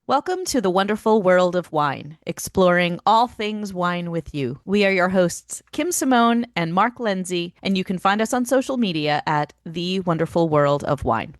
Welcome to the wonderful world of wine, exploring all things wine with you. We are your hosts, Kim Simone and Mark Lenzi, and you can find us on social media at The Wonderful World of Wine.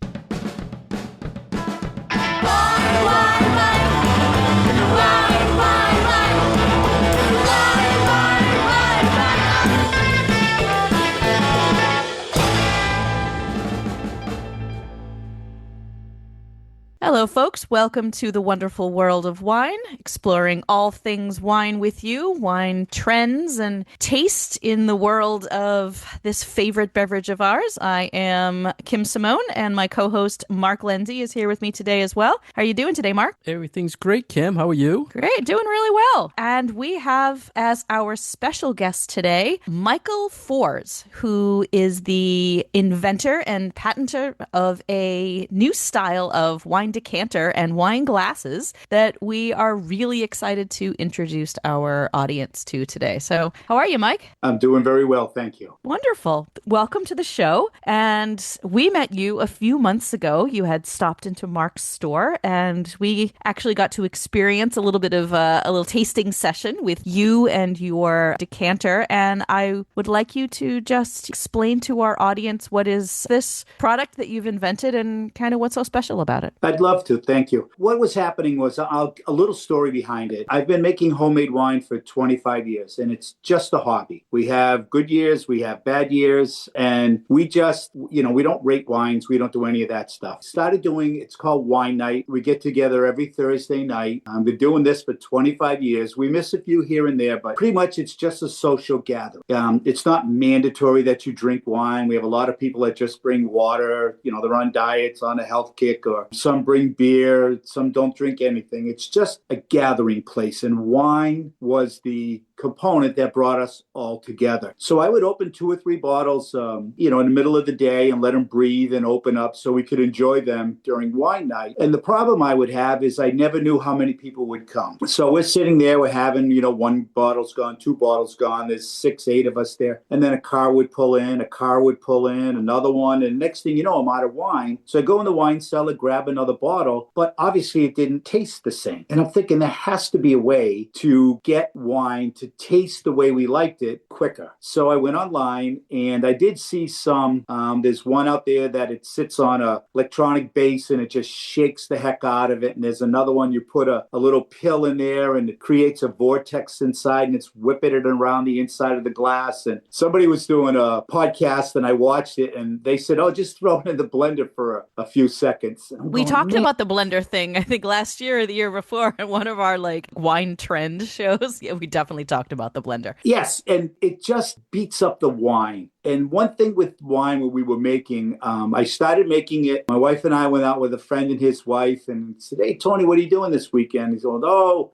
Hello, folks. Welcome to the wonderful world of wine, exploring all things wine with you, wine trends and taste in the world of this favorite beverage of ours. I am Kim Simone, and my co-host Mark Lenzi is here with me today as well. How are you doing today, Mark? Everything's great, Kim. How are you? Great, doing really well. And we have as our special guest today, Michael Fors, who is the inventor and patenter of a new style of wine decanter and wine glasses that we are really excited to introduce our audience to today. So how are you, Mike? I'm doing very well, thank you. Wonderful. Welcome to the show. And we met you a few months ago. You had stopped into Mark's store, and we actually got to experience a little bit of a little tasting session with you and your decanter. And I would like you to just explain to our audience what is this product that you've invented and kind of what's so special about it. I'd love to, thank you. What was happening was a little story behind it. I've been making homemade wine for 25 years, and it's just a hobby. We have good years, we have bad years, and we just, we don't rate wines, we don't do any of that stuff. Started doing, it's called Wine Night. We get together every Thursday night. I've been doing this for 25 years. We miss a few here and there, but pretty much it's just a social gathering. It's not mandatory that you drink wine. We have a lot of people that just bring water, they're on diets, on a health kick, or some bring beer, some don't drink anything. It's just a gathering place, and wine was the component that brought us all together. So I would open 2 or 3 bottles, in the middle of the day and let them breathe and open up so we could enjoy them during wine night. And the problem I would have is I never knew how many people would come. So we're sitting there, we're having, 1 bottle's gone, 2 bottles gone. There's 6, 8 of us there. And then a car would pull in, another one. And next thing you know, I'm out of wine. So I go in the wine cellar, grab another bottle, but obviously it didn't taste the same. And I'm thinking there has to be a way to get wine to taste the way we liked it quicker. So I went online and I did see some, there's one out there that it sits on a electronic base and it just shakes the heck out of it. And there's another one you put a little pill in there and it creates a vortex inside and it's whipping it around the inside of the glass. And somebody was doing a podcast and I watched it and they said, oh, just throw it in the blender for a few seconds. We talked about the blender thing, I think last year or the year before at one of our wine trend shows. Yeah, we definitely talked about the blender. Yes, and it just beats up the wine. And one thing with wine when we were making, I started making it. My wife and I went out with a friend and his wife and said, hey, Tony, what are you doing this weekend? He's going, oh,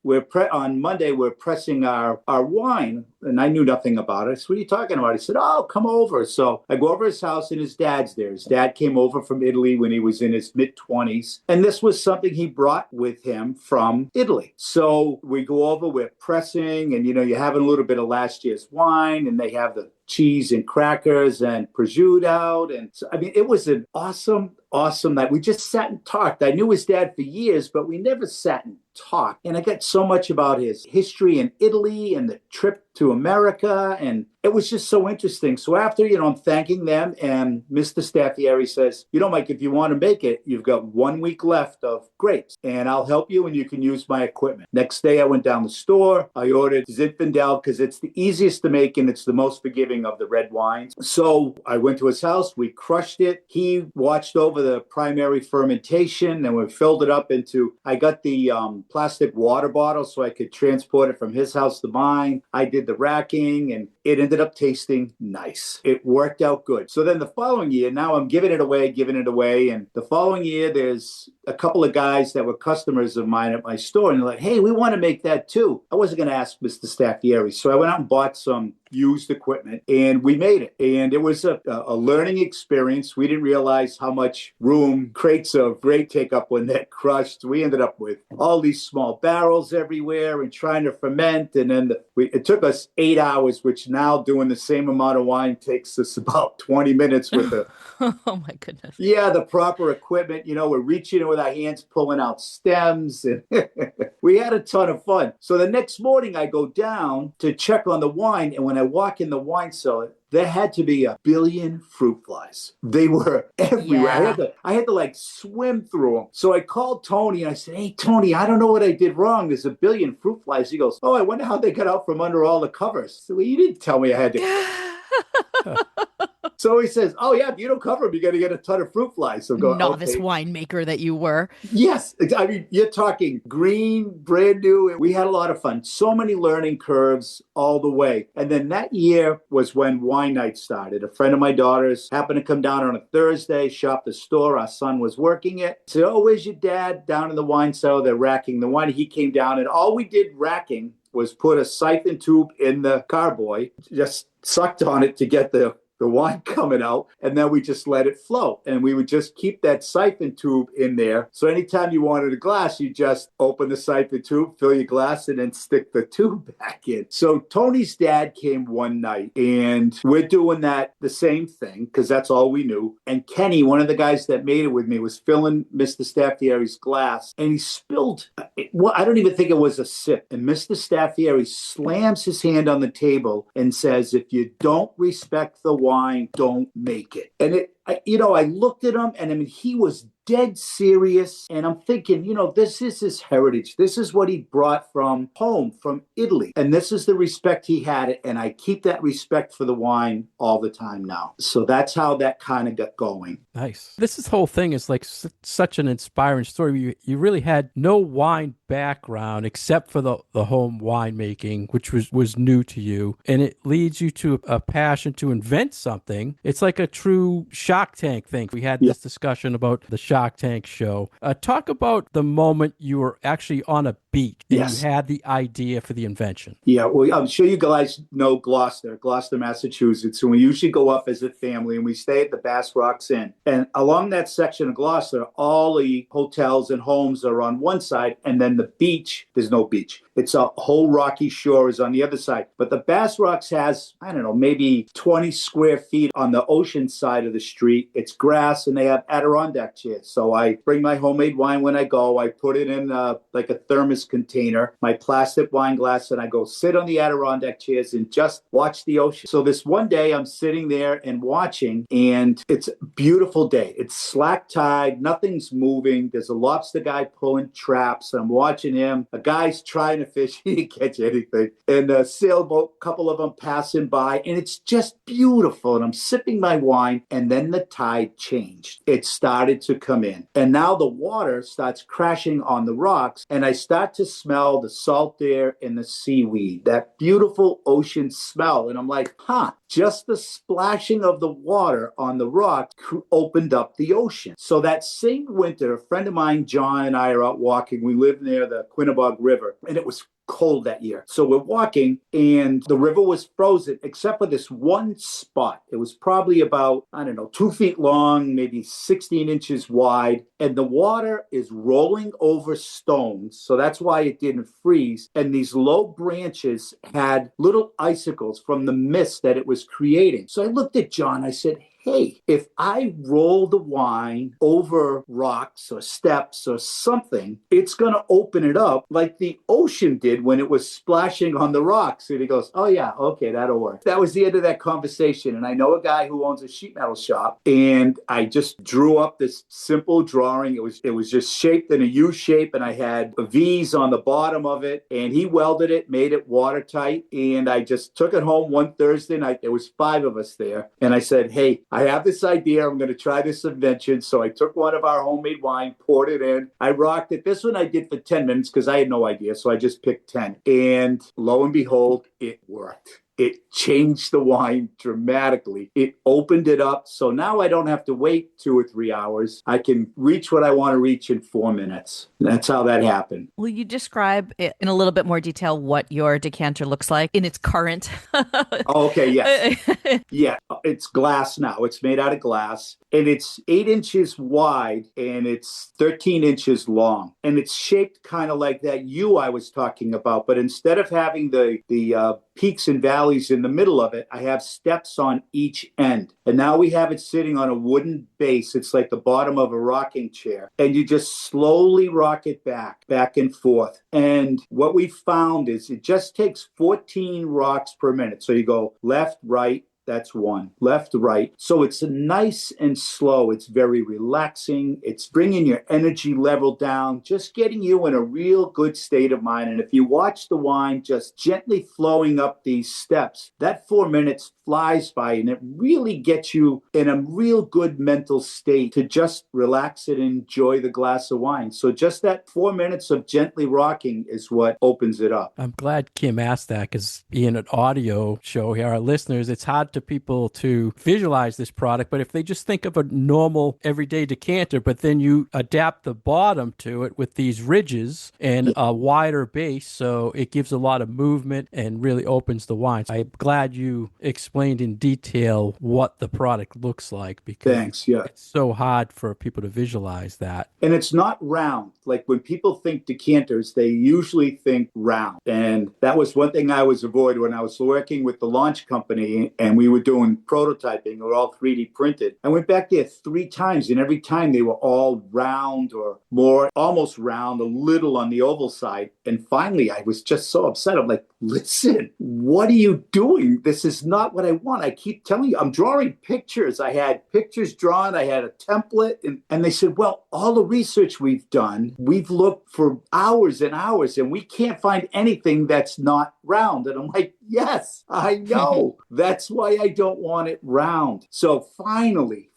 on Monday, we're pressing our wine. And I knew nothing about it. So what are you talking about? He said, oh, come over. So I go over his house and his dad's there. His dad came over from Italy when he was in his mid-20s. And this was something he brought with him from Italy. So we go over, we're pressing, and, you're having a little bit of last year's wine, and they have the cheese and crackers and prosciutto. And so, it was an awesome night. We just sat and talked. I knew his dad for years, but we never sat and talked. And I got so much about his history in Italy and the trip to America. And it was just so interesting. So after, I'm thanking them, and Mr. Staffieri says, Mike, if you want to make it, you've got 1 week left of grapes and I'll help you and you can use my equipment. Next day, I went down the store. I ordered Zinfandel because it's the easiest to make and it's the most forgiving of the red wines. So I went to his house. We crushed it. He watched over the primary fermentation and we filled it up into, I got the plastic water bottle so I could transport it from his house to mine. I did the racking and it ended up tasting nice. It worked out good. So then the following year, now I'm giving it away. And the following year, there's a couple of guys that were customers of mine at my store. And they're like, hey, we want to make that too. I wasn't going to ask Mr. Staffieri. So I went out and bought some used equipment and we made it. And it was a learning experience. We didn't realize how much room crates of grape take up when they're crushed. We ended up with all these small barrels everywhere and trying to ferment. And then it took us 8 hours, which now doing the same amount of wine takes us about 20 minutes with the Oh my goodness. yeah, the proper equipment. We're reaching in with our hands, pulling out stems, and we had a ton of fun. So the next morning, I go down to check on the wine, and when I walk in the wine cellar, there had to be 1 billion fruit flies. They were everywhere. Yeah. I had to like swim through them. So I called Tony and I said, "Hey, Tony, I don't know what I did wrong. There's 1 billion fruit flies." He goes, "Oh, I wonder how they got out from under all the covers." So you didn't tell me I had to. So he says, "Oh yeah, if you don't cover them, you're going to get a ton of fruit flies." So go, Novice okay. winemaker that you were. Yes, I mean, you're talking green, brand new. We had a lot of fun. So many learning curves all the way. And then that year was when wine night started. A friend of my daughter's happened to come down on a Thursday, shop the store. Our son was working it. Said, "Oh, where's your dad?" Down in the wine cellar, they're racking the wine. He came down, and all we did racking was put a siphon tube in the carboy, just sucked on it to get the wine coming out, and then we just let it flow. And we would just keep that siphon tube in there. So anytime you wanted a glass, you just open the siphon tube, fill your glass, and then stick the tube back in. So Tony's dad came one night, and we're doing the same thing, because that's all we knew. And Kenny, one of the guys that made it with me, was filling Mr. Staffieri's glass, and he spilled, I don't even think it was a sip. And Mr. Staffieri slams his hand on the table and says, "If you don't respect the wine, don't make it." And I looked at him, and I mean, he was dead serious. And I'm thinking, this is his heritage. This is what he brought from home, from Italy. And this is the respect he had. And I keep that respect for the wine all the time now. So that's how that kind of got going. Nice. This whole thing is like such an inspiring story. You really had no wine background except for the home winemaking, which was new to you. And it leads you to a passion to invent something. It's like a true Shark Tank thing. We had this discussion about the Shark Tank show. Talk about the moment you were actually on a beach and you had the idea for the invention. Yeah, well, I'm sure you guys know Gloucester, Massachusetts. And we usually go up as a family, and we stay at the Bass Rocks Inn. And along that section of Gloucester, all the hotels and homes are on one side, and then the beach, there's no beach. It's a whole rocky shore is on the other side. But the Bass Rocks has, I don't know, maybe 20 square feet on the ocean side of the street. It's grass, and they have Adirondack chairs. So I bring my homemade wine when I go. I put it in like a thermos container, my plastic wine glass, and I go sit on the Adirondack chairs and just watch the ocean. So this one day I'm sitting there and watching, and it's a beautiful day. It's slack tide, nothing's moving. There's a lobster guy pulling traps. I'm watching him. A guy's trying to fish. He didn't catch anything. And a sailboat, a couple of them passing by, and it's just beautiful. And I'm sipping my wine, and then the tide changed. It started to come in. And now the water starts crashing on the rocks, and I start to smell the salt air and the seaweed, that beautiful ocean smell. And I'm like, just the splashing of the water on the rocks opened up the ocean. So that same winter, a friend of mine, John, and I are out walking. We live near the Quinnebog River, and it was cold that year. So we're walking, and the river was frozen except for this one spot. It was probably about, 2 feet long, maybe 16 inches wide. And the water is rolling over stones. So that's why it didn't freeze. And these low branches had little icicles from the mist that it was creating. So I looked at John. I said, "Hey, if I roll the wine over rocks or steps or something, it's going to open it up like the ocean did when it was splashing on the rocks." And he goes, "Oh yeah, okay, that'll work." That was the end of that conversation. And I know a guy who owns a sheet metal shop, and I just drew up this simple drawing. It was just shaped in a U shape, and I had V's on the bottom of it, and he welded it, made it watertight. And I just took it home one Thursday night. There was 5 of us there. And I said, "Hey, I have this idea. I'm going to try this invention." So I took one of our homemade wine, poured it in. I rocked it. This one I did for 10 minutes because I had no idea. So I just picked 10. And lo and behold, it worked. It changed the wine dramatically. It opened it up. So now I don't have to wait 2 or 3 hours. I can reach what I want to reach in 4 minutes. That's how that happened. Will you describe in a little bit more detail what your decanter looks like in its current? Oh, okay, yes. Yeah, it's glass now. It's made out of glass, and it's 8 inches wide, and it's 13 inches long. And it's shaped kind of like that U I was talking about. But instead of having the peaks and valleys in the middle of it. I have steps on each end. And now we have it sitting on a wooden base. It's like the bottom of a rocking chair. And you just slowly rock it back and forth. And what we found is it just takes 14 rocks per minute. So you go left, right, that's one. Left, right. So it's nice and slow. It's very relaxing. It's bringing your energy level down, just getting you in a real good state of mind. And if you watch the wine just gently flowing up these steps, that 4 minutes flies by, and it really gets you in a real good mental state to just relax and enjoy the glass of wine. So just that 4 minutes of gently rocking is what opens it up. I'm glad Kim asked that, because being an audio show here, our listeners, it's hard to people to visualize this product. But if they just think of a normal everyday decanter, but then you adapt the bottom to it with these ridges and a wider base, so it gives a lot of movement and really opens the wine. I'm glad you explained in detail what the product looks like, because Thanks. Yeah. it's so hard for people to visualize that. And it's not round. Like when people think decanters, they usually think round. And that was one thing I was avoiding when I was working with the launch company and we were doing prototyping. They were all 3D printed. I went back there 3 times, and every time they were all round or more, almost round, a little on the oval side. And finally, I was just so upset. I'm like, listen, what are you doing? This is not what I want. I keep telling you, I'm drawing pictures. I had pictures drawn. I had a template. And they said, well, all the research we've done, we've looked for hours and hours, and we can't find anything that's not round. And I'm like, yes, I know. That's why I don't want it round. So finally,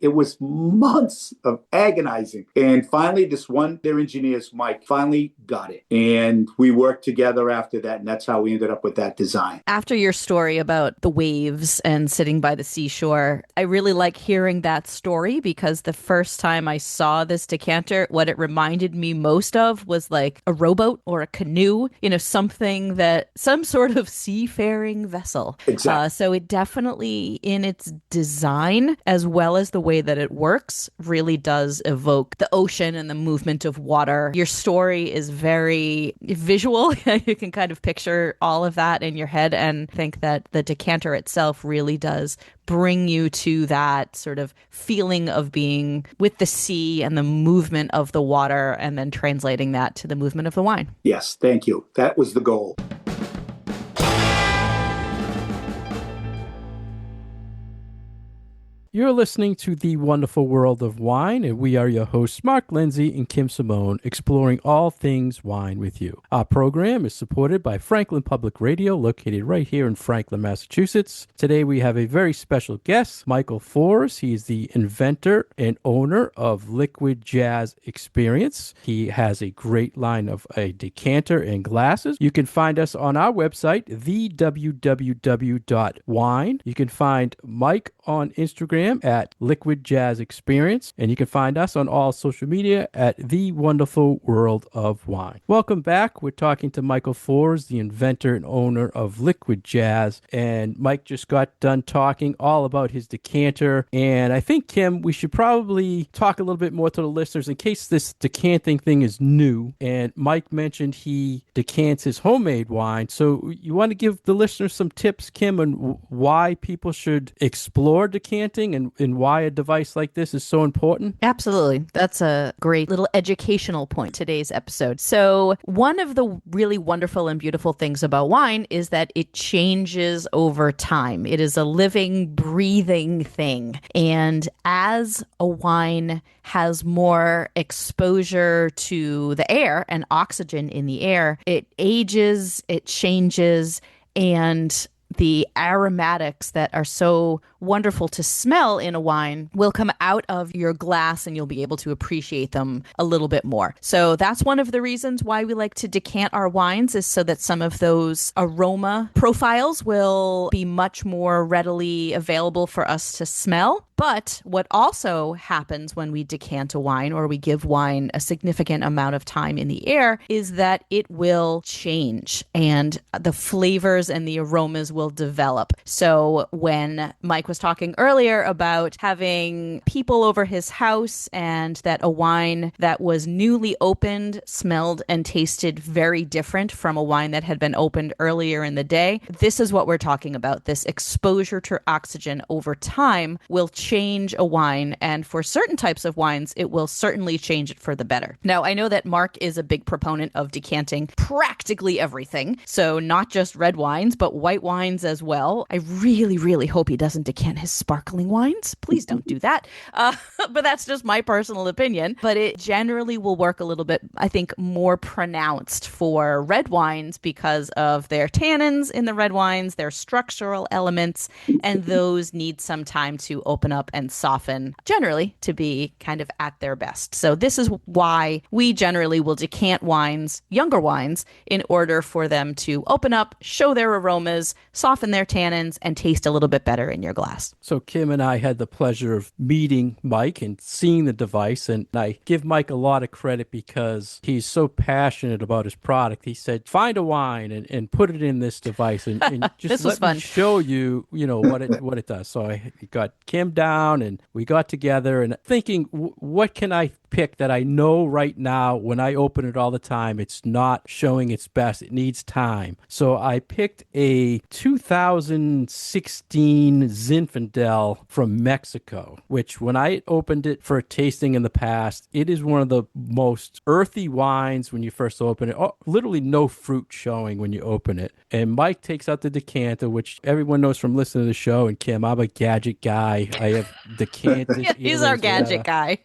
it was months of agonizing. And finally, their engineers, Mike, finally got it. And we worked together after that. And that's how we ended up with that design. After your story about the waves and sitting by the seashore, I really like hearing that story, because the first time I saw this decanter, what it reminded me most of was like a rowboat or a canoe, some sort of seafaring vessel. Exactly. So it definitely, in its design, as well as the way that it works, really does evoke the ocean and the movement of water. Your story is very visual. You can kind of picture all of that in your head, and think that the decanter itself really does bring you to that sort of feeling of being with the sea and the movement of the water, and then translating that to the movement of the wine. Yes, thank you. That was the goal. You're listening to The Wonderful World of Wine, and we are your hosts, Mark Lenzi and Kim Simone, exploring all things wine with you. Our program is supported by Franklin Public Radio, located right here in Franklin, Massachusetts. Today we have a very special guest, Michael Fors. He is the inventor and owner of Liquid Jazz Experience. He has a great line of a decanter and glasses. You can find us on our website, thewww.wine. You can find Mike on Instagram at Liquid Jazz Experience, and you can find us on all social media at The Wonderful World of Wine. Welcome back. We're talking to Michael Fors, the inventor and owner of Liquid Jazz, and Mike just got done talking all about his decanter. And I think, Kim, we should probably talk a little bit more to the listeners in case this decanting thing is new. And Mike mentioned he decants his homemade wine. So you want to give the listeners some tips, Kim, on why people should explore decanting and why a device like this is so important? Absolutely. That's a great little educational point, today's episode. So one of the really wonderful and beautiful things about wine is that it changes over time. It is a living, breathing thing. And as a wine has more exposure to the air and oxygen in the air, it ages, it changes, and the aromatics that are so wonderful to smell in a wine will come out of your glass, and you'll be able to appreciate them a little bit more. So that's one of the reasons why we like to decant our wines, is so that some of those aroma profiles will be much more readily available for us to smell. But what also happens when we decant a wine or we give wine a significant amount of time in the air is that it will change and the flavors and the aromas will develop. So when Mike was talking earlier about having people over his house and that a wine that was newly opened smelled and tasted very different from a wine that had been opened earlier in the day, this is what we're talking about. This exposure to oxygen over time will change a wine, and for certain types of wines, it will certainly change it for the better. Now, I know that Mark is a big proponent of decanting practically everything, so not just red wines, but white wines as well. I really, really hope he doesn't decant his sparkling wines. Please don't do that. But that's just my personal opinion. But it generally will work a little bit, I think, more pronounced for red wines because of their tannins in the red wines, their structural elements, and those need some time to open up and soften, generally to be kind of at their best. So this is why we generally will decant wines, younger wines, in order for them to open up, show their aromas, soften their tannins, and taste a little bit better in your glass. So Kim and I had the pleasure of meeting Mike and seeing the device, and I give Mike a lot of credit because he's so passionate about his product. He said, find a wine and put it in this device and just let me show you, what it does. So I got Kim down and we got together and thinking, what can I pick that I know right now when I open it all the time, it's not showing its best. It needs time. So I picked a 2016 Zinfandel from Mexico, which when I opened it for a tasting in the past, it is one of the most earthy wines when you first open it. Oh, literally no fruit showing when you open it. And Mike takes out the decanter, which everyone knows from listening to the show. And Kim, I'm a gadget guy. I have decanters. Yeah, he's our gadget guy.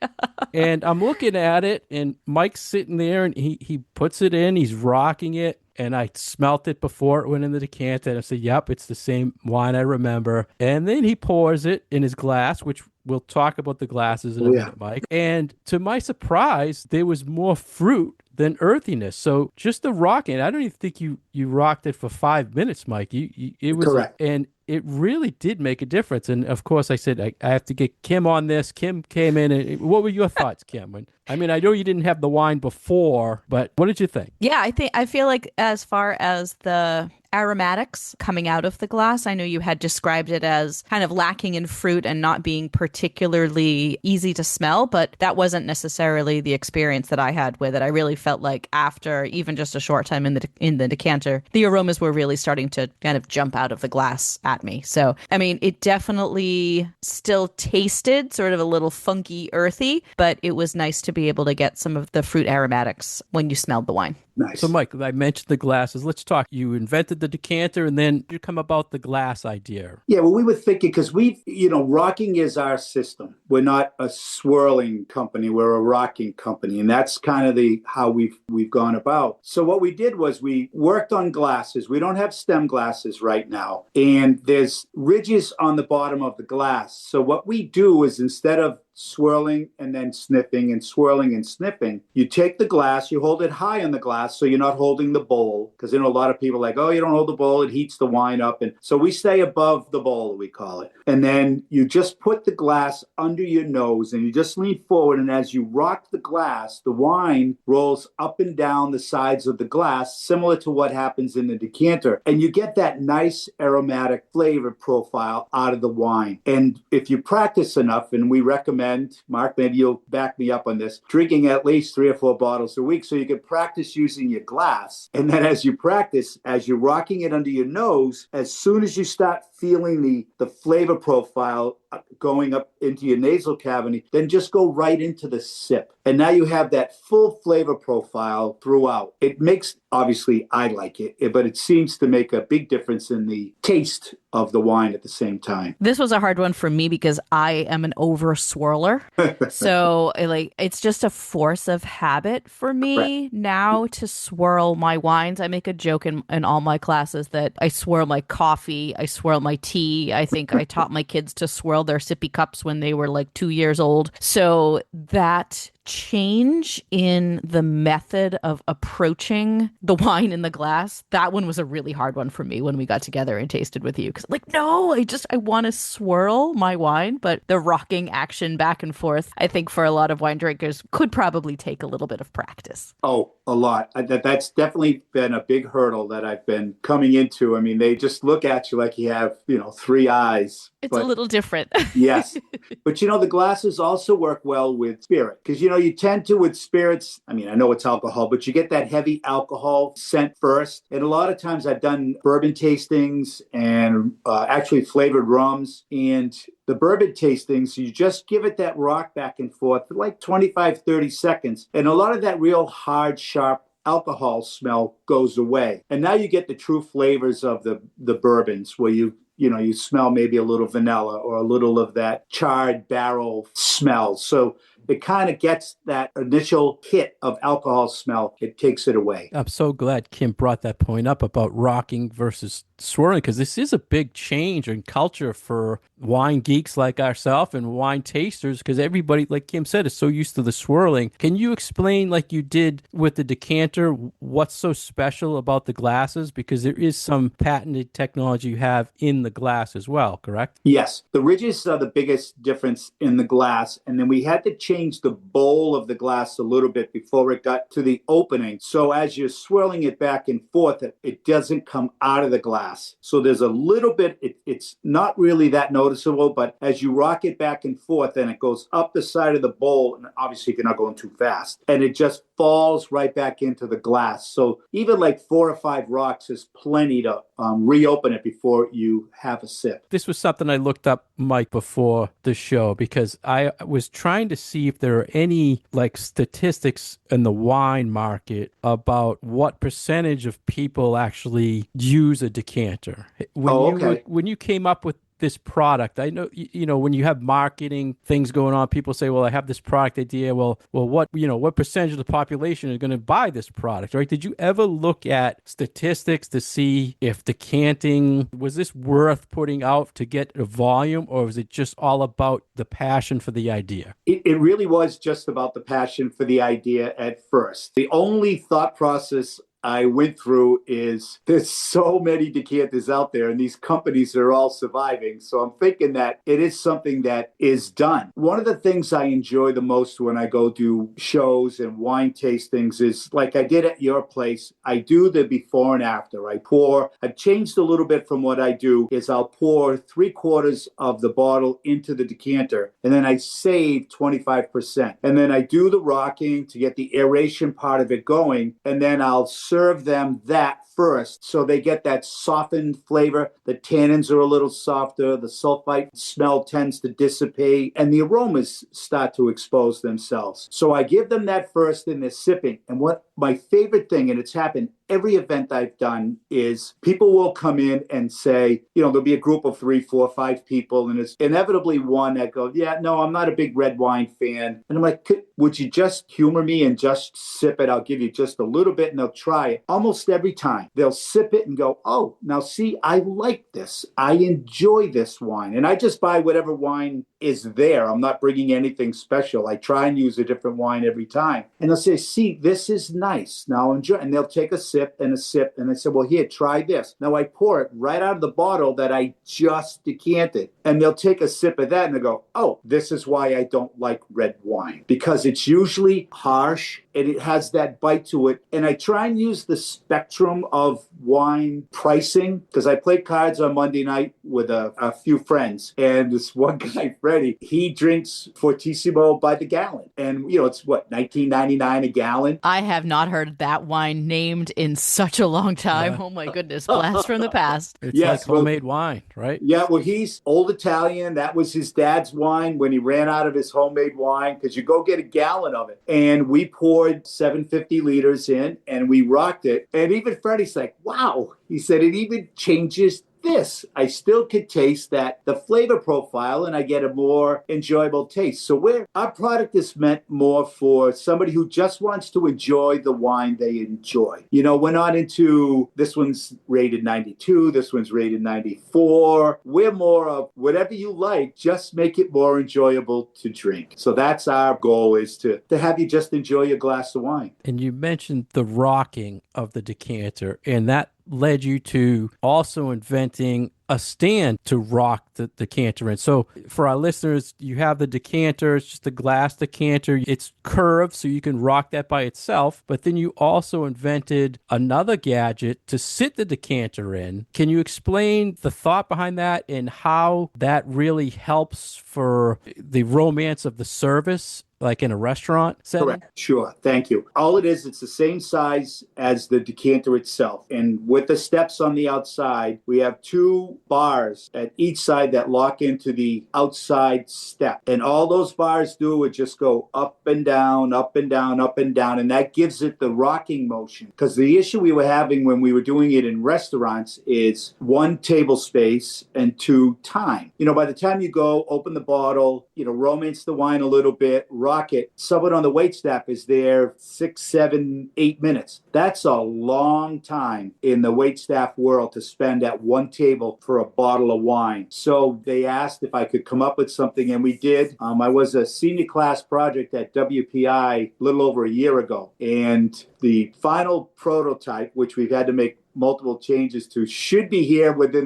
And I'm looking at it, and Mike's sitting there, and he puts it in. He's rocking it, and I smelt it before it went in the decanter. And I said, yep, it's the same wine I remember. And then he pours it in his glass, which we'll talk about the glasses in a minute, Mike. And to my surprise, there was more fruit than earthiness. So just the rocking, I don't even think you rocked it for 5 minutes, Mike. It was correct. And it really did make a difference. And of course, I said, I have to get Kim on this. Kim came in. And what were your thoughts, Kim? I mean, I know you didn't have the wine before, but what did you think? Yeah, I feel like as far as the aromatics coming out of the glass, I know you had described it as kind of lacking in fruit and not being particularly easy to smell, but that wasn't necessarily the experience that I had with it. I really felt like after even just a short time in the decanter, the aromas were really starting to kind of jump out of the glass at me. So, I mean, it definitely still tasted sort of a little funky, earthy, but it was nice to be able to get some of the fruit aromatics when you smelled the wine. Nice. So, Mike, I mentioned the glasses. Let's talk. You invented the decanter, and then you come about the glass idea. Yeah, well, we were thinking because rocking is our system. We're not a swirling company. We're a rocking company, and that's kind of how we've gone about. So what we did was we worked on glasses. We don't have stem glasses right now, and there's ridges on the bottom of the glass. So what we do is instead of swirling and then sniffing and swirling and sniffing, you take the glass, you hold it high on the glass so you're not holding the bowl, because a lot of people are like, oh, you don't hold the bowl, it heats the wine up. And so we stay above the bowl, we call it. And then you just put the glass under your nose and you just lean forward, and as you rock the glass, the wine rolls up and down the sides of the glass, similar to what happens in the decanter, and you get that nice aromatic flavor profile out of the wine. And if you practice enough, and we recommend, Mark, maybe you'll back me up on this, drinking at least 3 or 4 bottles a week so you can practice using your glass. And then as you practice, as you're rocking it under your nose, as soon as you start feeling the flavor profile going up into your nasal cavity, then just go right into the sip. And now you have that full flavor profile throughout. It makes, obviously, I like it, but it seems to make a big difference in the taste of the wine at the same time. This was a hard one for me because I am an over swirler. So it's just a force of habit for me now to swirl my wines. I make a joke in all my classes that I swirl my coffee, I swirl my tea. I think I taught my kids to swirl their sippy cups when they were like 2 years old. So that change in the method of approaching the wine in the glass, that one was a really hard one for me when we got together and tasted with you. Because like, no, I want to swirl my wine, but the rocking action back and forth, I think for a lot of wine drinkers could probably take a little bit of practice. Oh, a lot. That's definitely been a big hurdle that I've been coming into. I mean, they just look at you like you have, three eyes. It's a But little different. yes. But the glasses also work well with spirit because you tend to with spirits. I mean, I know it's alcohol, but you get that heavy alcohol scent first. And a lot of times I've done bourbon tastings and actually flavored rums. And the bourbon tastings, you just give it that rock back and forth for like 25, 30 seconds. And a lot of that real hard, sharp alcohol smell goes away. And now you get the true flavors of the bourbons where you smell maybe a little vanilla or a little of that charred barrel smell. So it kind of gets that initial hit of alcohol smell. It takes it away. I'm so glad Kim brought that point up about rocking versus swirling, because this is a big change in culture for wine geeks like ourselves and wine tasters, because everybody, like Kim said, is so used to the swirling. Can you explain, like you did with the decanter, what's so special about the glasses? Because there is some patented technology you have in the glass as well, correct? Yes, the ridges are the biggest difference in the glass. And then we had to change the bowl of the glass a little bit before it got to the opening. So as you're swirling it back and forth, it doesn't come out of the glass. So there's a little bit, it's not really that noticeable, but as you rock it back and forth, then it goes up the side of the bowl, and obviously if you're not going too fast, and it just falls right back into the glass. So even like 4 or 5 rocks is plenty to reopen it before you have a sip. This was something I looked up, Mike, before the show, because I was trying to see if there are any like statistics in the wine market about what percentage of people actually use a decanter. When you came up with this product, I know, when you have marketing things going on, people say, well, I have this product idea. Well, what percentage of the population is going to buy this product, right? Did you ever look at statistics to see if decanting, was this worth putting out to get a volume, or was it just all about the passion for the idea? It really was just about the passion for the idea at first. The only thought process I went through is there's so many decanters out there and these companies are all surviving. So I'm thinking that it is something that is done. One of the things I enjoy the most when I go do shows and wine tastings is like I did at your place. I do the before and after. I've changed a little bit from what I do is I'll pour 3/4 of the bottle into the decanter and then I save 25%. And then I do the rocking to get the aeration part of it going. And then I'll serve them that first so they get that softened flavor. The tannins are a little softer. The sulfite smell tends to dissipate and the aromas start to expose themselves. So I give them that first and they're sipping. And what my favorite thing, and it's happened every event I've done, is people will come in and say, there'll be a group of 3, 4, 5 people, and it's inevitably one that goes, yeah, no, I'm not a big red wine fan. And I'm like, would you just humor me and just sip it? I'll give you just a little bit, and they'll try it. Almost every time, they'll sip it and go, oh, now see, I like this. I enjoy this wine. And I just buy whatever wine is there. I'm not bringing anything special. I try and use a different wine every time. And they'll say, see, this is nice. Now enjoy. And they'll take a sip and a sip. And I said, well, here, try this. Now I pour it right out of the bottle that I just decanted. And they'll take a sip of that and they go, oh, this is why I don't like red wine. Because it's usually harsh and it has that bite to it. And I try and use the spectrum of wine pricing because I played cards on Monday night with a few friends. And this one guy, Freddie, he drinks Fortissimo by the gallon. And, it's what, $19.99 a gallon? I have not heard that wine named in such a long time. Oh my goodness, blast from the past. It's like homemade wine, right? Yeah, well, he's old Italian. That was his dad's wine when he ran out of his homemade wine because you go get a gallon of it. And we poured 750 liters in and we rocked it. And even Freddie's like, wow. He said it even changes this, I still could taste the flavor profile, and I get a more enjoyable taste. So our product is meant more for somebody who just wants to enjoy the wine they enjoy. We're not into this one's rated 92, this one's rated 94. We're more of whatever you like, just make it more enjoyable to drink. So that's our goal, is to have you just enjoy a glass of wine. And you mentioned the rocking of the decanter, and that led you to also inventing a stand to rock the decanter in. So for our listeners, you have the decanter, it's just a glass decanter. It's curved, so you can rock that by itself. But then you also invented another gadget to sit the decanter in. Can you explain the thought behind that and how that really helps for the romance of the service, like in a restaurant setting? Correct. Sure. Thank you. All it is, it's the same size as the decanter itself. And with the steps on the outside, we have two bars at each side that lock into the outside step. And all those bars do is just go up and down, up and down, up and down. And that gives it the rocking motion. Because the issue we were having when we were doing it in restaurants is 1, table space, and 2, time. By the time you go, open the bottle, romance the wine a little bit, rock it, someone on the waitstaff is there 6, 7, 8 minutes. That's a long time in the waitstaff world to spend at one table for a bottle of wine. So they asked if I could come up with something, and we did. I was a senior class project at WPI a little over a year ago, and the final prototype, which we've had to make multiple changes to, should be here within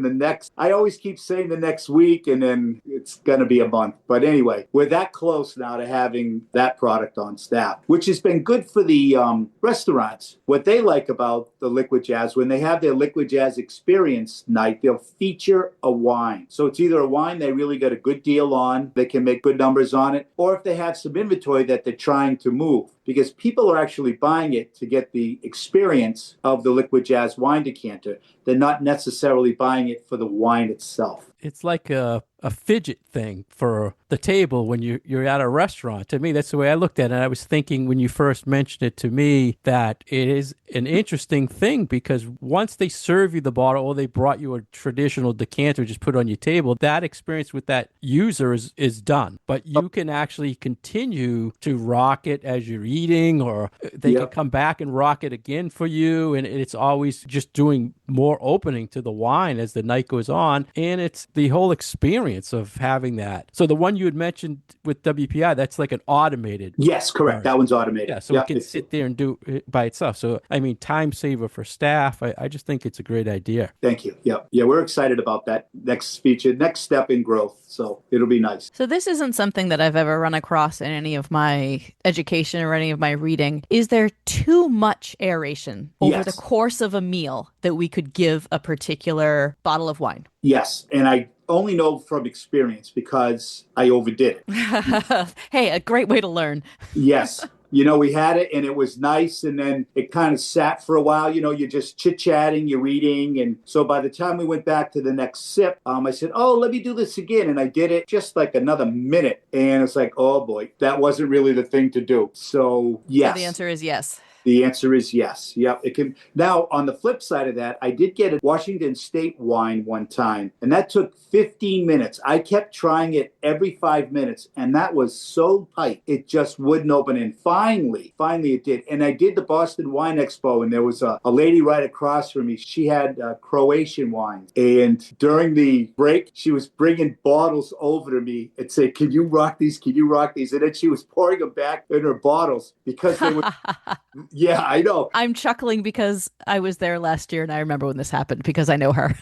I always keep saying the next week, and then it's going to be a month. But anyway, we're that close now to having that product on staff, which has been good for the restaurants. What they like about the Liquid Jazz, when they have their Liquid Jazz experience night, they'll feature a wine. So it's either a wine they really got a good deal on, they can make good numbers on it, or if they have some inventory that they're trying to move. Because people are actually buying it to get the experience of the Liquid Jazz wine decanter. They're not necessarily buying it for the wine itself. It's like a fidget thing for the table when you're at a restaurant. To me, that's the way I looked at it. I was thinking when you first mentioned it to me that it is an interesting thing, because once they serve you the bottle or they brought you a traditional decanter, just put it on your table, that experience with that user is done. But you can actually continue to rock it as you're eating, or they can come back and rock it again for you. And it's always just doing more opening to the wine as the night goes on. And it's the whole experience of having that. So the one you had mentioned with WPI, that's like an automated. Yes, correct. That one's automated. Yeah, so it can sit there and do it by itself. So, I mean, time saver for staff. I just think it's a great idea. Thank you. Yeah, we're excited about that next feature, next step in growth. So it'll be nice. So this isn't something that I've ever run across in any of my education or any of my reading. Is there too much aeration over the course of a meal that we could give a particular bottle of wine? Yes, and I only know from experience because I overdid it. Hey, a great way to learn. Yes. We had it and it was nice, and then it kind of sat for a while. You're just chit-chatting, you're eating. And so by the time we went back to the next sip, I said, let me do this again. And I did it just like another minute. And it's like, oh boy, that wasn't really the thing to do. So yes. So the answer is yes. The answer is yes. Yep. It can. Now, on the flip side of that, I did get a Washington State wine one time, and that took 15 minutes. I kept trying it every 5 minutes, and that was so tight. It just wouldn't open. And finally it did. And I did the Boston Wine Expo, and there was a lady right across from me. She had Croatian wine. And during the break, she was bringing bottles over to me and saying, can you rock these? Can you rock these? And then she was pouring them back in her bottles because they were... Yeah, I know. I'm chuckling because I was there last year and I remember when this happened because I know her.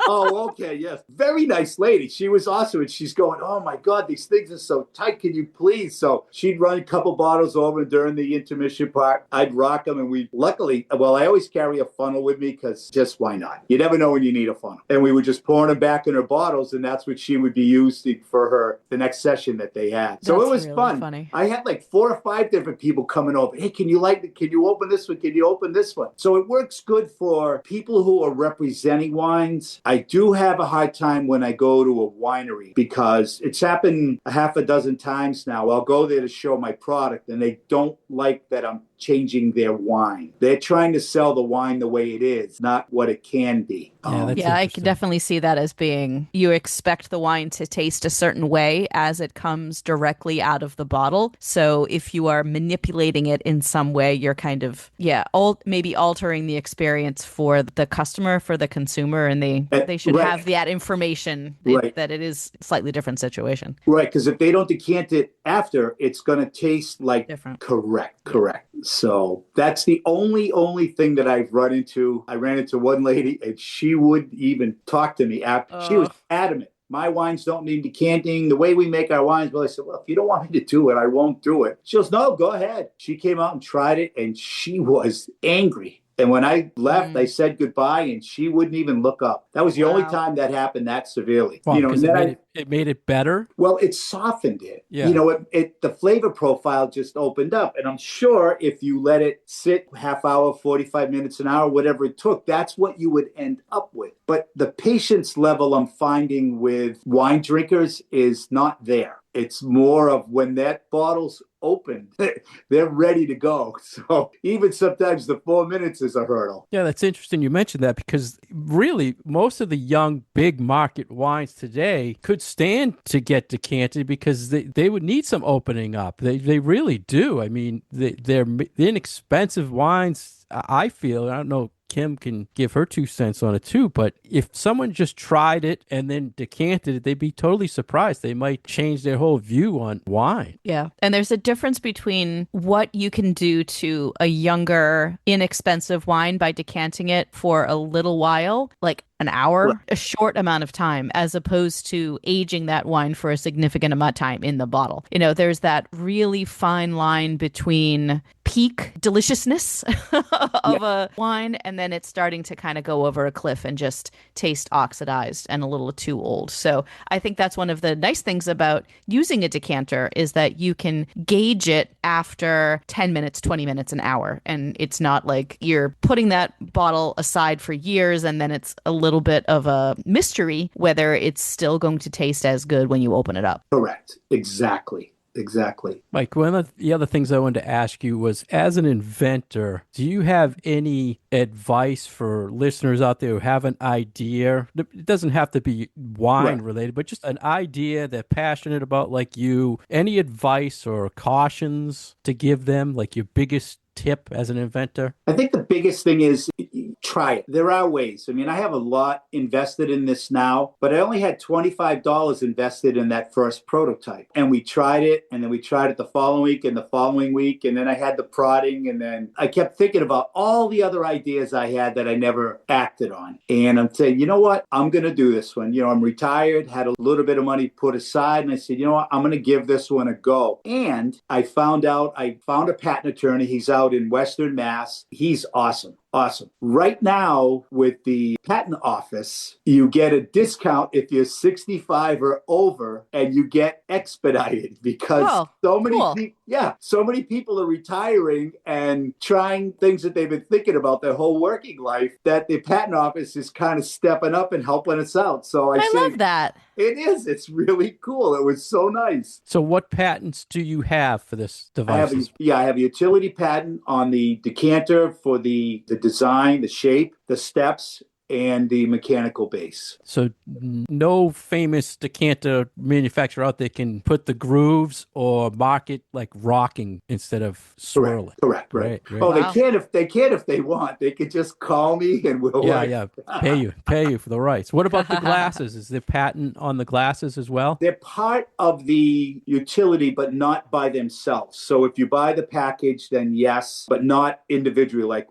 Oh, okay, yes. Very nice lady. She was awesome. And she's going, oh my God, these things are so tight. Can you please? So she'd run a couple bottles over during the intermission part. I'd rock them. And we luckily, I always carry a funnel with me because just why not? You never know when you need a funnel. And we would just pour them back in her bottles. And that's what she would be using for the next session that they had. So that's it was really fun. Funny. I had like 4 or 5 different people coming over. Hey, can you open this one? Can you open this one? So it works good for people who are representing wines. I do have a hard time when I go to a winery because it's happened a half a dozen times now. I'll go there to show my product and they don't like that I'm changing their wine. They're trying to sell the wine the way it is, not what it can be. Yeah, that's Yeah, I could interesting. definitely see that as being you expect the wine to taste a certain way as it comes directly out of the bottle. So if you are manipulating it in some way, you're kind of, maybe altering the experience for the customer, for the consumer, and they should Right. have that information Right. that it is a slightly different situation. Right, because if they don't decant it after, it's going to taste like Different. correct. So that's the only thing that I've run into. I ran into one lady, and she wouldn't even talk to me after. She was adamant. My wines don't need decanting. The way we make our wines. Well, I said, well, if you don't want me to do it, I won't do it. She goes, no, go ahead. She came out and tried it, and she was angry. And when I left, I said goodbye, and she wouldn't even look up. That was the only time that happened that severely. Well, You know, because and then it made it better. well, it softened it. Yeah. You know, the flavor profile just opened up. And I'm sure if you let it sit half hour, 45 minutes, an hour, whatever it took, that's what you would end up with. But the patience level I'm finding with wine drinkers is not there. It's more of when that bottle's open, they're ready to go. So even sometimes the 4 minutes is a hurdle. Yeah, that's interesting you mentioned that because really most of the young big market wines today could stand to get decanted because they would need some opening up. They really do. I mean, they're inexpensive wines, I feel. I don't know. Kim can give her 2 cents on it too, but if someone just tried it and then decanted it, they'd be totally surprised. They might change their whole view on wine. Yeah. And there's a difference between what you can do to a younger, inexpensive wine by decanting it for a little while, like an hour, a short amount of time, as opposed to aging that wine for a significant amount of time in the bottle. You know, there's that really fine line between peak deliciousness of a wine and then it's starting to kind of go over a cliff and just taste oxidized and a little too old. So I think that's one of the nice things about using a decanter is that you can gauge it after 10 minutes, 20 minutes, an hour. And it's not like you're putting that bottle aside for years and then it's a little bit of a mystery whether it's still going to taste as good when you open it up. Correct. Exactly. Mike, one of the other things I wanted to ask you was, as an inventor, do you have any advice for listeners out there who have an idea? It doesn't have to be wine related, but just an idea they're passionate about like you. Any advice or cautions to give them, like your biggest tip as an inventor? I think the biggest thing is try it. There are ways. I mean, I have a lot invested in this now, but I only had $25 invested in that first prototype. And we tried it, and then we tried it the following week and the following week, and then I had the prodding, and then I kept thinking about all the other ideas I had that I never acted on. And I'm saying, you know what? I'm going to do this one. You know, I'm retired, had a little bit of money put aside, and I said, you know what? I'm going to give this one a go. And I found a patent attorney. He's out in Western Mass. He's awesome. Right now, with the patent office, you get a discount if you're 65 or over, and you get expedited because so many people are retiring and trying things that they've been thinking about their whole working life, that the patent office is kind of stepping up and helping us out. So I love that. It is. It's really cool. It was so nice. So what patents do you have for this device? I have a utility patent on the decanter for the design, the shape, the steps, and the mechanical base. So no famous decanter manufacturer out there can put the grooves or market like rocking instead of swirling. Correct. Right. Oh, wow. They can if they want. They could just call me and we'll pay you for the rights. What about the glasses? Is there patent on the glasses as well? They're part of the utility, but not by themselves. So if you buy the package, then yes, but not individually. Like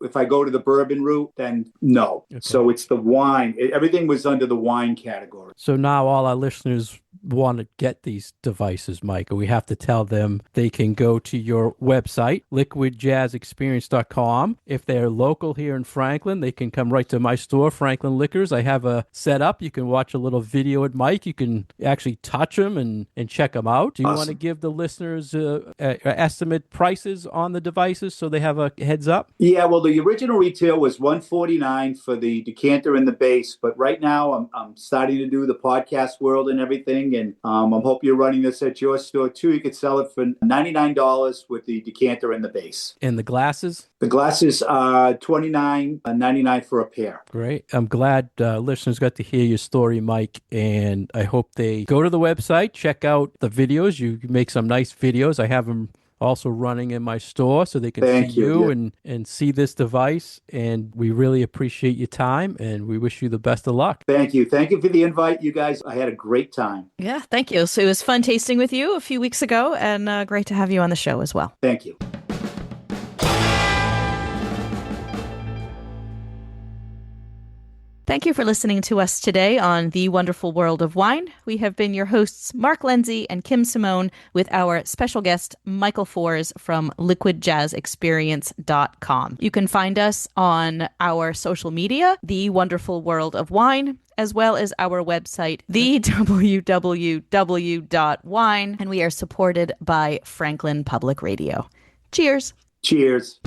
if I go to the bourbon route, then no. Okay. So it's the wine. Everything was under the wine category. So now all our listeners want to get these devices, Mike, we have to tell them they can go to your website, liquidjazzexperience.com. If they're local here in Franklin, they can come right to my store, Franklin Liquors. I have a setup. You can watch a little video at Mike. You can actually touch them and check them out. Do you want to give the listeners estimate prices on the devices so they have a heads up? Yeah, well, the original retail was $149 for the decanter and the base, but right now I'm starting to do the podcast world and everything, tasting, and I hope you're running this at your store too. You could sell it for $99 with the decanter and the base. And the glasses? The glasses are $29.99 for a pair. Great. I'm glad listeners got to hear your story, Mike, and I hope they go to the website, check out the videos. You make some nice videos. I have them also running in my store so they can Thank see you. you and see this device. And we really appreciate your time, and we wish you the best of luck. Thank you. Thank you for the invite, you guys. I had a great time. Yeah, thank you. So it was fun tasting with you a few weeks ago, and great to have you on the show as well. Thank you. Thank you for listening to us today on The Wonderful World of Wine. We have been your hosts, Mark Lenzi and Kim Simone, with our special guest, Michael Fors from liquidjazzexperience.com. You can find us on our social media, The Wonderful World of Wine, as well as our website, thewww.wine, and we are supported by Franklin Public Radio. Cheers. Cheers.